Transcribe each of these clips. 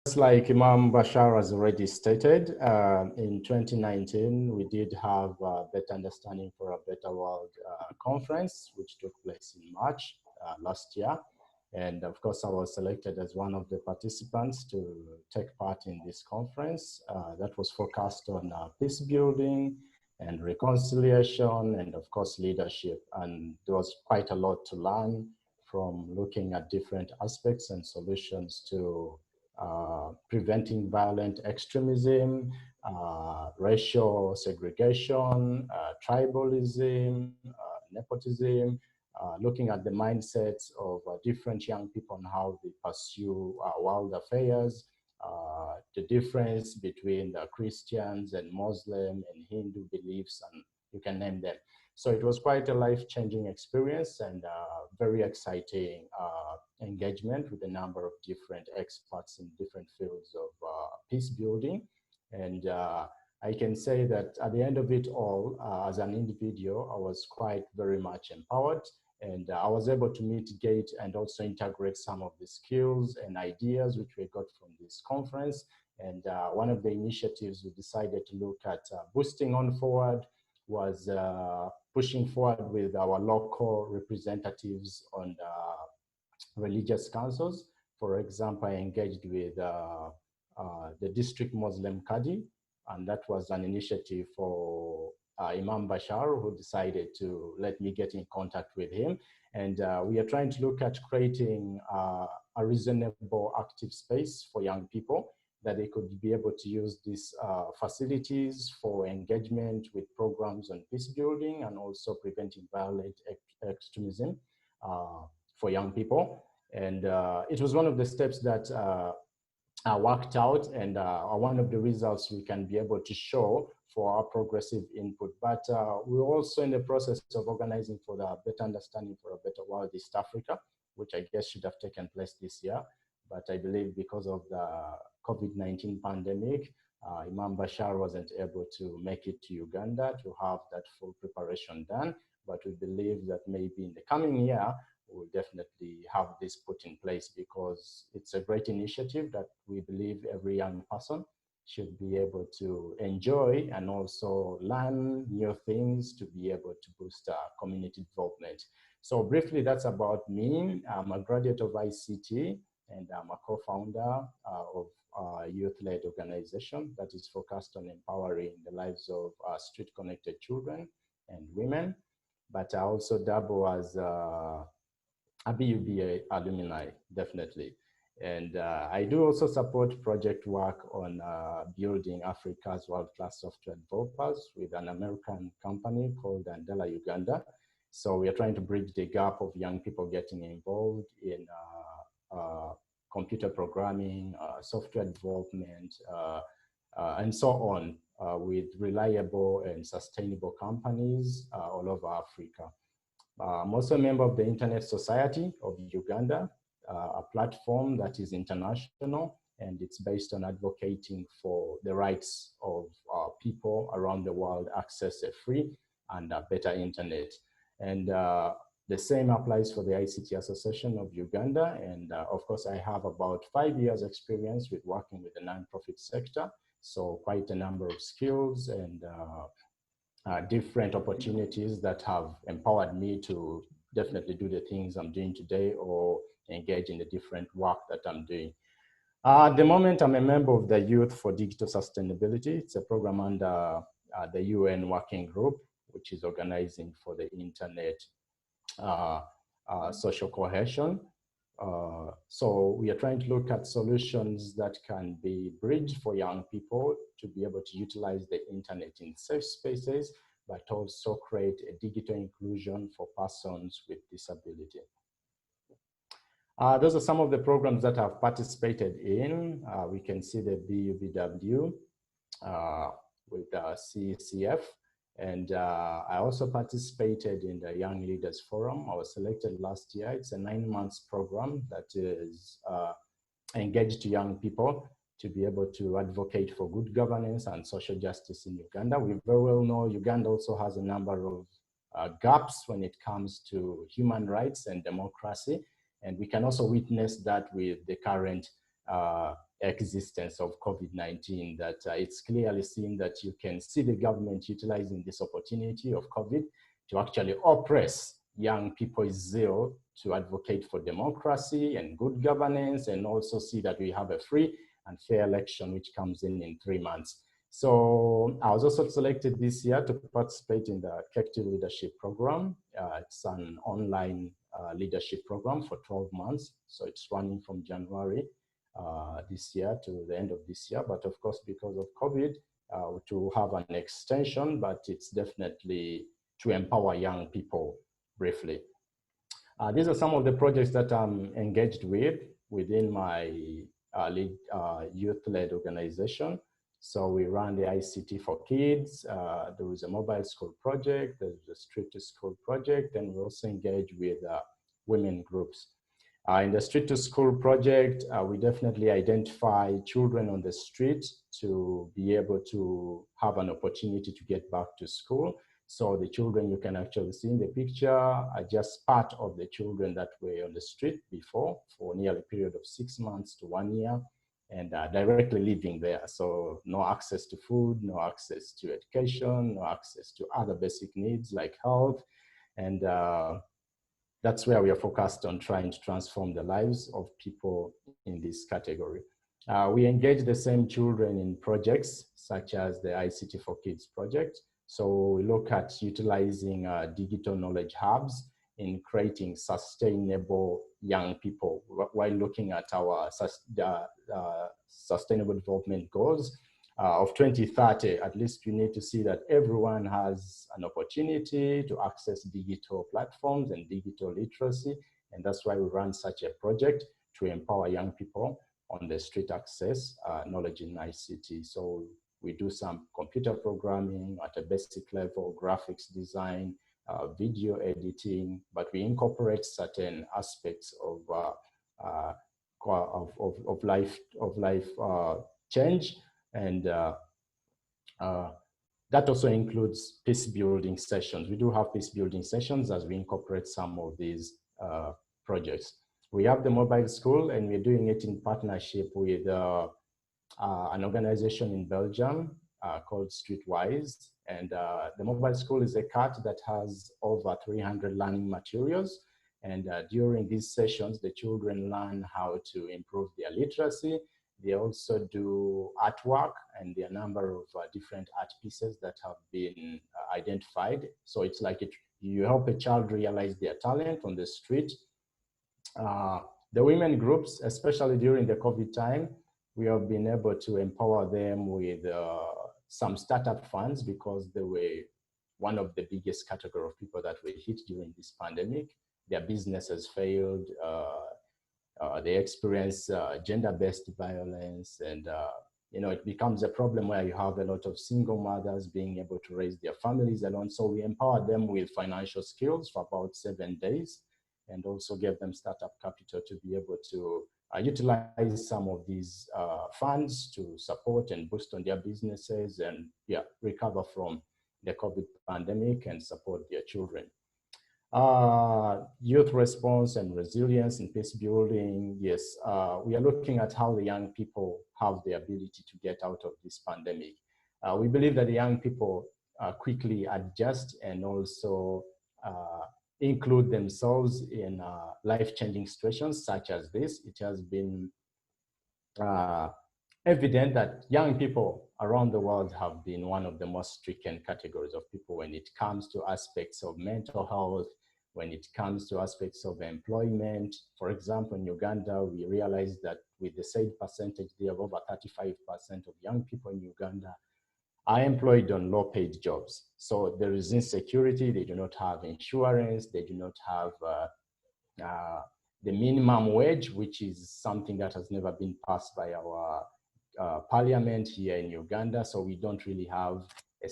Just like Imam Bashar has already stated, in 2019, we did have a Better Understanding for a Better World conference, which took place in March last year. And of course, I was selected as one of the participants to take part in this conference that was focused on peace building and reconciliation and of course leadership. And there was quite a lot to learn from looking at different aspects and solutions to preventing violent extremism, racial segregation, tribalism, nepotism, looking at the mindsets of different young people and how they pursue world affairs, the difference between the Christians and Muslim and Hindu beliefs, and you can name them. So it was quite a life-changing experience and very exciting engagement with a number of different experts in different fields of peace building. And I can say that at the end of it all, as an individual, I was quite very much empowered, and I was able to mitigate and also integrate some of the skills and ideas which we got from this conference. And one of the initiatives we decided to look at boosting on forward was pushing forward with our local representatives on the religious councils. For example, I engaged with the district Muslim Qadi, and that was an initiative for Imam Bashar, who decided to let me get in contact with him. And we are trying to look at creating a reasonable active space for young people that they could be able to use these facilities for engagement with programs on peace building and also preventing violent extremism for young people. And it was one of the steps that worked out, and one of the results we can be able to show for our progressive input. But we're also in the process of organizing for the Better Understanding for a Better World East Africa, which I guess should have taken place this year. But I believe because of the COVID-19 pandemic, Imam Bashar wasn't able to make it to Uganda to have that full preparation done. But we believe that maybe in the coming year, we'll definitely have this put in place, because it's a great initiative that we believe every young person should be able to enjoy and also learn new things to be able to boost community development. So briefly, that's about me. I'm a graduate of ICT, and I'm a co-founder of a youth-led organization that is focused on empowering the lives of street-connected children and women. But I also dabble as a BUBA alumni, definitely. And I do also support project work on building Africa's world-class software developers with an American company called Andela Uganda. So we are trying to bridge the gap of young people getting involved in computer programming, software development, and so on, with reliable and sustainable companies all over Africa. I'm also a member of the Internet Society of Uganda, a platform that is international, and it's based on advocating for the rights of people around the world access a free and a better internet. And the same applies for the ICT Association of Uganda. And of course, I have about 5 years experience with working with the nonprofit sector. So quite a number of skills and different opportunities that have empowered me to definitely do the things I'm doing today or engage in the different work that I'm doing. At the moment, I'm a member of the Youth for Digital Sustainability. It's a program under the UN Working Group, which is organizing for the internet social cohesion. So we are trying to look at solutions that can be bridged for young people to be able to utilize the internet in safe spaces, but also create a digital inclusion for persons with disability. Those are some of the programs that I've participated in. We can see the BUBW with CCF. And I also participated in the Young Leaders Forum. I was selected last year. It's a 9-month program that is engaged young people to be able to advocate for good governance and social justice in Uganda. We very well know Uganda also has a number of gaps when it comes to human rights and democracy. And we can also witness that with the current existence of COVID-19, that it's clearly seen that you can see the government utilizing this opportunity of COVID to actually oppress young people's zeal to advocate for democracy and good governance, and also see that we have a free and fair election which comes in 3 months. So I was also selected this year to participate in the Effective Leadership Program. It's an online leadership program for 12 months. So it's running from January this year to the end of this year. But of course, because of COVID, to have an extension, but it's definitely to empower young people briefly. These are some of the projects that I'm engaged with within my youth-led organization. So we run the ICT for Kids. There is a mobile school project. There's a street to school project, and we also engage with women groups. In the street to school project, we definitely identify children on the street to be able to have an opportunity to get back to school. So the children you can actually see in the picture are just part of the children that were on the street before for nearly a period of 6 months to 1 year, and directly living there. So no access to food, no access to education, no access to other basic needs like health. And that's where we are focused on trying to transform the lives of people in this category. We engage the same children in projects such as the ICT for Kids project. So we look at utilizing digital knowledge hubs in creating sustainable young people while looking at our sustainable development goals of 2030. At least we need to see that everyone has an opportunity to access digital platforms and digital literacy. And that's why we run such a project to empower young people on the street access knowledge in ICT. So we do some computer programming at a basic level, graphics design, video editing, but we incorporate certain aspects of life change, and that also includes peace building sessions. We do have peace building sessions as we incorporate some of these projects. We have the mobile school, and we're doing it in partnership with an organization in Belgium called Streetwise. And the mobile school is a cart that has over 300 learning materials. And during these sessions, the children learn how to improve their literacy. They also do artwork, and there are a number of different art pieces that have been identified. So it's like you help a child realize their talent on the street. The women groups, especially during the COVID time, we have been able to empower them with some startup funds, because they were one of the biggest category of people that were hit during this pandemic. Their businesses failed, they experience gender-based violence, and it becomes a problem where you have a lot of single mothers being able to raise their families alone. So we empower them with financial skills for about 7 days, and also give them startup capital to be able to utilize some of these funds to support and boost on their businesses, and recover from the COVID pandemic and support their children. Youth response and resilience in peace building. Yes, we are looking at how the young people have the ability to get out of this pandemic. We believe that the young people quickly adjust and also include themselves in life-changing situations such as this. It has been evident that young people around the world have been one of the most stricken categories of people when it comes to aspects of mental health, when it comes to aspects of employment. For example, in Uganda, we realized that with the said percentage there of over 35% of young people in Uganda are employed on low-paid jobs. So there is insecurity, they do not have insurance, they do not have the minimum wage, which is something that has never been passed by our parliament here in Uganda. So we don't really have a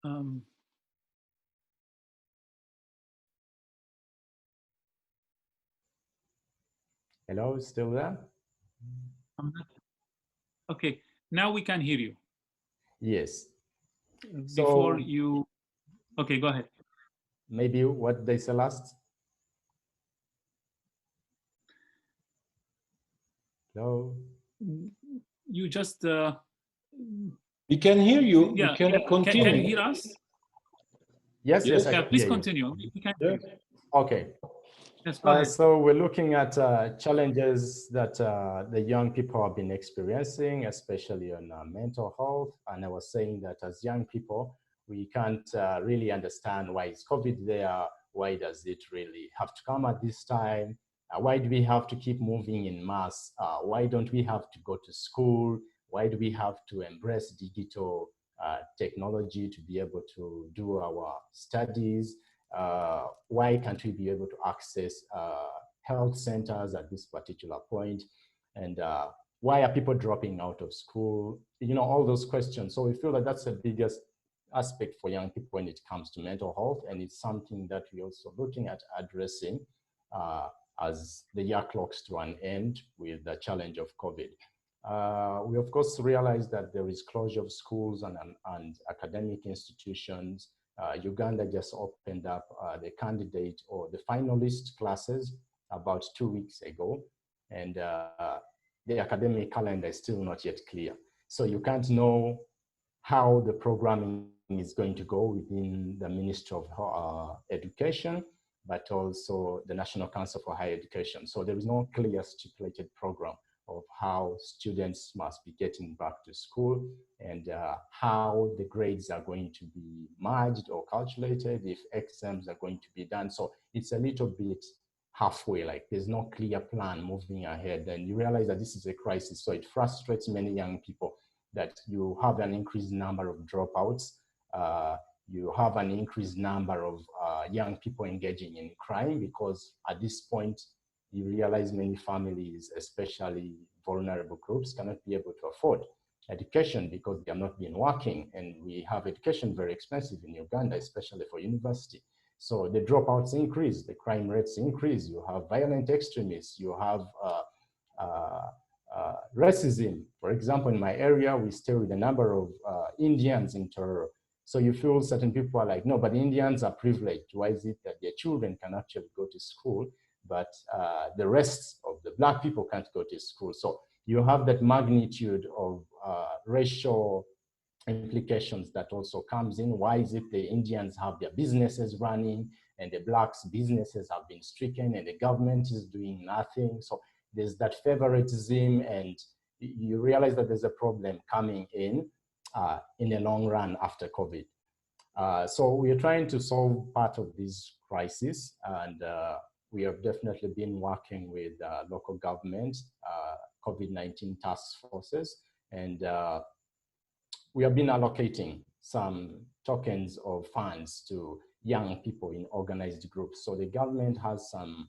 Um, Hello, still there? I'm not- Okay, now we can hear you. Yes. Before So you, okay, go ahead. maybe what they say last? Hello? You just, We can hear you. You yeah, can can you Okay. hear continue. us? Yes, yes, Yes. I Yeah, can please hear you. continue. We can hear Yeah. you. Okay. Yes, go ahead. So we're looking at challenges that the young people have been experiencing, especially on mental health. And I was saying that as young people, we can't really understand why is COVID there? Why does it really have to come at this time? Why do we have to keep moving in mass? Why don't we have to go to school? Why do we have to embrace digital technology to be able to do our studies? Why can't we be able to access health centers at this particular point? And why are people dropping out of school? You know, all those questions. So we feel that that's the biggest aspect for young people when it comes to mental health. And it's something that we're also looking at addressing as the year clocks to an end with the challenge of COVID. We of course realize that there is closure of schools and academic institutions. Uganda just opened up the candidate or the finalist classes about 2 weeks ago, and the academic calendar is still not yet clear. So you can't know how the programming is going to go within the Ministry of Education, but also the National Council for Higher Education. So there is no clear stipulated program of how students must be getting back to school and how the grades are going to be merged or calculated, if exams are going to be done. So it's a little bit halfway, like there's no clear plan moving ahead. And you realize that this is a crisis. So it frustrates many young people that you have an increased number of dropouts. Uh, you have an increased number of young people engaging in crime because at this point, you realize many families, especially vulnerable groups, cannot be able to afford education because they have not been working. And we have education very expensive in Uganda, especially for university. So the dropouts increase, the crime rates increase, you have violent extremists, you have uh, racism. For example, in my area, we stay with a number of Indians in Tororo. So you feel certain people are like, no, but Indians are privileged. Why is it that their children can actually go to school, but the rest of the Black people can't go to school? So you have that magnitude of racial implications that also comes in. Why is it the Indians have their businesses running and the Blacks' businesses have been stricken and the government is doing nothing? So there's that favoritism, and you realize that there's a problem coming in the long run after COVID. So we are trying to solve part of this crisis, and we have definitely been working with local government, COVID-19 task forces, and we have been allocating some tokens of funds to young people in organized groups. So the government has some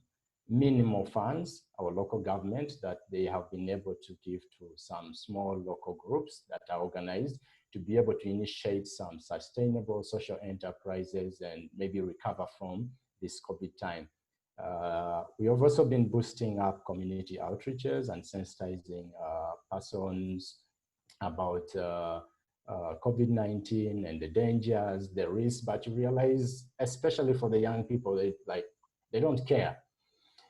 minimal funds, our local government, that they have been able to give to some small local groups that are organized to be able to initiate some sustainable social enterprises and maybe recover from this COVID time. We have also been boosting up community outreaches and sensitizing persons about COVID-19 and the dangers, the risks, but you realize, especially for the young people, they don't care.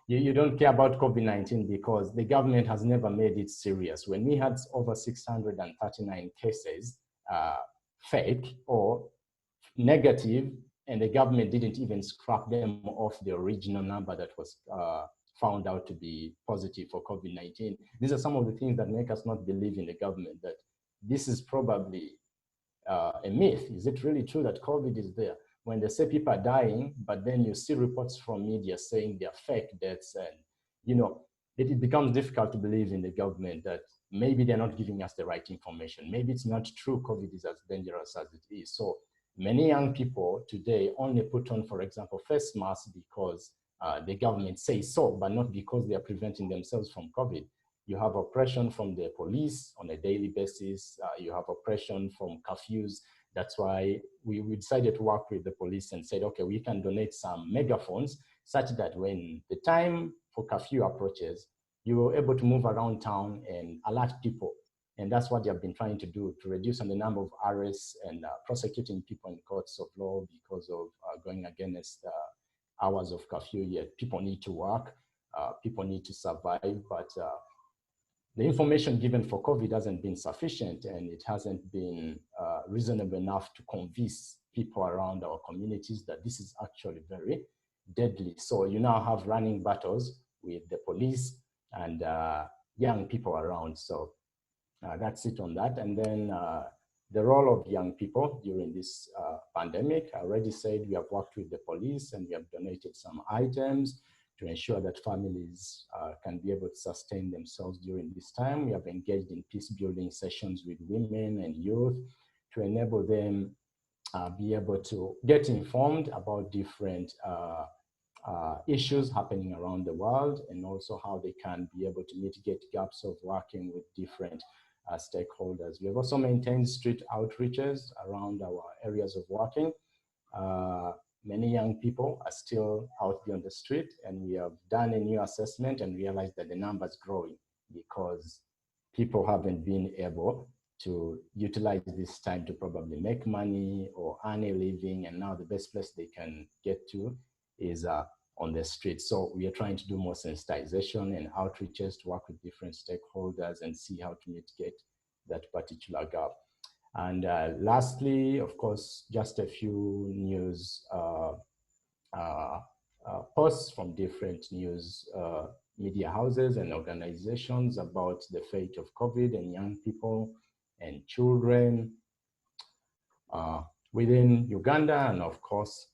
You don't care about COVID-19 because the government has never made it serious. When we had over 639 cases, fake or negative, and the government didn't even scrap them off the original number that was found out to be positive for COVID-19. These are some of the things that make us not believe in the government, that this is probably a myth. Is it really true that COVID is there? When they say people are dying, but then you see reports from media saying they're fake deaths, and you know, it becomes difficult to believe in the government that maybe they're not giving us the right information. Maybe it's not true COVID is as dangerous as it is. So many young people today only put on, for example, face masks because the government says so, but not because they are preventing themselves from COVID. You have oppression from the police on a daily basis. You have oppression from curfews. That's why we decided to work with the police and said, okay, we can donate some megaphones such that when the time for curfew approaches, you were able to move around town and alert people. And that's what they have been trying to do, to reduce on the number of arrests and prosecuting people in courts of law because of going against hours of curfew. Yet people need to work, people need to survive, but the information given for COVID hasn't been sufficient, and it hasn't been reasonable enough to convince people around our communities that this is actually very deadly. So you now have running battles with the police and young people around. So that's it on that. And then the role of young people during this pandemic, I already said we have worked with the police and we have donated some items to ensure that families can be able to sustain themselves during this time. We have engaged in peace building sessions with women and youth to enable them be able to get informed about different issues happening around the world, and also how they can be able to mitigate gaps of working with different stakeholders. We have also maintained street outreaches around our areas of working. Many young people are still out there on the street, and we have done a new assessment and realized that the number is growing because people haven't been able to utilize this time to probably make money or earn a living, and now the best place they can get to is on the street. So we are trying to do more sensitization and outreaches to work with different stakeholders and see how to mitigate that particular gap. And lastly, of course, just a few news posts from different news media houses and organizations about the fate of COVID and young people and children within Uganda and of course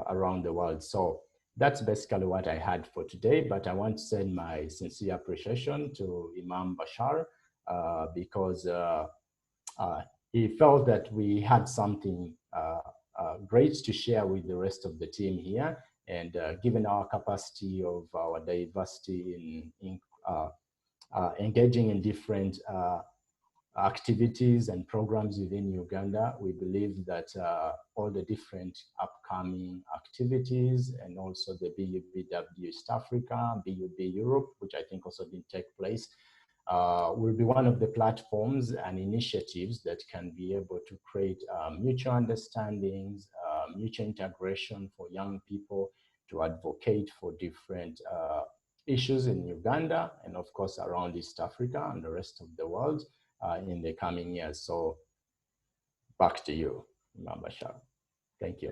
around the world. So that's basically what I had for today, but I want to send my sincere appreciation to Imam Bashar because he felt that we had something great to share with the rest of the team here. And given our capacity of our diversity in engaging in different activities and programs within Uganda, we believe that all the different upcoming activities and also the BUBW East Africa, BUB Europe, which I think also didn't take place, will be one of the platforms and initiatives that can be able to create mutual understandings, mutual integration for young people to advocate for different issues in Uganda and of course around East Africa and the rest of the world in the coming years. So back to you, Imam Bashar. Thank you.